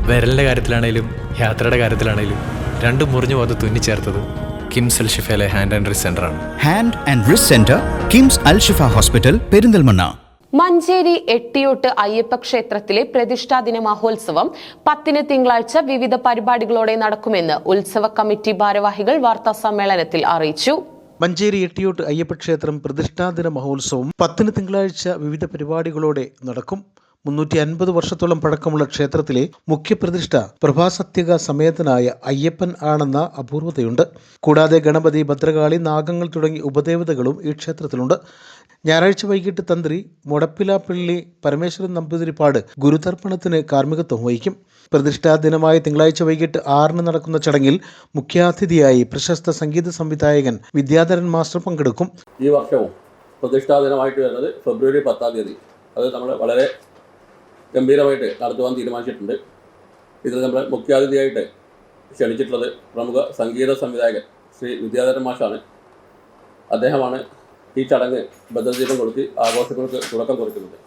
വിരലിൻ്റെ കാര്യത്തിലാണേലും യാത്രയുടെ കാര്യത്തിലാണേലും രണ്ടും മുറിഞ്ഞു പോകാതെ തുന്നിച്ചേർത്തത് കിംസ് അൽ ഷിഫയിലെ ഹാൻഡ് ആൻഡ് റിസ്റ്റ് സെൻ്ററാണ്. Hand and wrist centre, KIMS Al Shifa hospital, Perinthalmanna. Manjeri എട്ടിയോട്ട് അയ്യപ്പ ക്ഷേത്രത്തിലെ പ്രതിഷ്ഠാദിന മഹോത്സവം 10 തിങ്കളാഴ്ച വിവിധ പരിപാടികളോടെ നടക്കുമെന്ന് ഉത്സവ കമ്മിറ്റി ഭാരവാഹികൾ വാർത്താസമ്മേളനത്തിൽ അറിയിച്ചു. മഞ്ചേരി എട്ടിയോട്ട് അയ്യപ്പ ക്ഷേത്രം പ്രതിഷ്ഠാദിന മഹോത്സവം 10 തിങ്കളാഴ്ച വിവിധ പരിപാടികളോടെ നടക്കും. 350 വർഷത്തോളം പഴക്കമുള്ള ക്ഷേത്രത്തിലെ മുഖ്യപ്രതിഷ്ഠ പ്രഭാസത്യക സമേതനായ അയ്യപ്പൻ ആണെന്ന അപൂർവതയുണ്ട്. കൂടാതെ ഗണപതി, ഭദ്രകാളി, നാഗങ്ങൾ തുടങ്ങി ഉപദേവതകളും ഈ ക്ഷേത്രത്തിലുണ്ട്. ഞായറാഴ്ച വൈകിട്ട് തന്ത്രി മുടപ്പിലാപ്പള്ളി പരമേശ്വരൻ നമ്പൂതിരിപ്പാട് ഗുരുതർപ്പണത്തിന് കാർമ്മികത്വം വഹിക്കും. പ്രതിഷ്ഠാ ദിനമായ തിങ്കളാഴ്ച വൈകിട്ട് 6 നടക്കുന്ന ചടങ്ങിൽ മുഖ്യാതിഥിയായി പ്രശസ്ത സംഗീത സംവിധായകൻ വിദ്യാധരൻ മാസ്റ്റർ പങ്കെടുക്കും. ഈ വർഷവും പ്രതിഷ്ഠാ ദിനമായിട്ട് വരുന്നത് ഫെബ്രുവരി 10-ാം തീയതി. അത് നമ്മൾ വളരെ ഗംഭീരമായിട്ട് നടത്തുവാൻ തീരുമാനിച്ചിട്ടുണ്ട്. ഇതിൽ നമ്മൾ മുഖ്യാതിഥിയായിട്ട് ക്ഷണിച്ചിട്ടുള്ളത് പ്രമുഖ സംഗീത സംവിധായകൻ ശ്രീ വിദ്യാധരൻ മാഷാണ്. അദ്ദേഹമാണ് ഈ ചടങ്ങ് ഭദ്രദീപം കൊടുത്ത് ആഘോഷങ്ങൾക്ക് തുടക്കം കുറിക്കുന്നത്.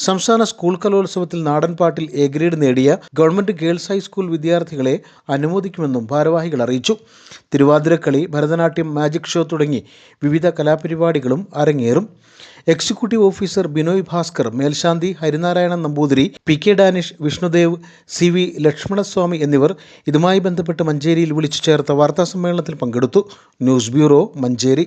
സംസ്ഥാന സ്കൂൾ കലോത്സവത്തിൽ നാടൻപാട്ടിൽ എ ഗ്രേഡ് നേടിയ ഗവൺമെൻറ് ഗേൾസ് ഹൈസ്കൂൾ വിദ്യാർത്ഥികളെ അനുമോദിക്കുമെന്നും ഭാരവാഹികൾ അറിയിച്ചു. തിരുവാതിരക്കളി, ഭരതനാട്യം, മാജിക് ഷോ തുടങ്ങി വിവിധ കലാപരിപാടികളും അരങ്ങേറും. എക്സിക്യൂട്ടീവ് ഓഫീസർ ബിനോയ് ഭാസ്കർ, മേൽശാന്തി Harinarayanan Namboothiri, P K Danish, Vishnudev, C V Lakshmanaswamy എന്നിവർ ഇതുമായി ബന്ധപ്പെട്ട് മഞ്ചേരിയിൽ വിളിച്ചു ചേർത്ത വാർത്താസമ്മേളനത്തിൽ പങ്കെടുത്തു. News bureau, Manjeri.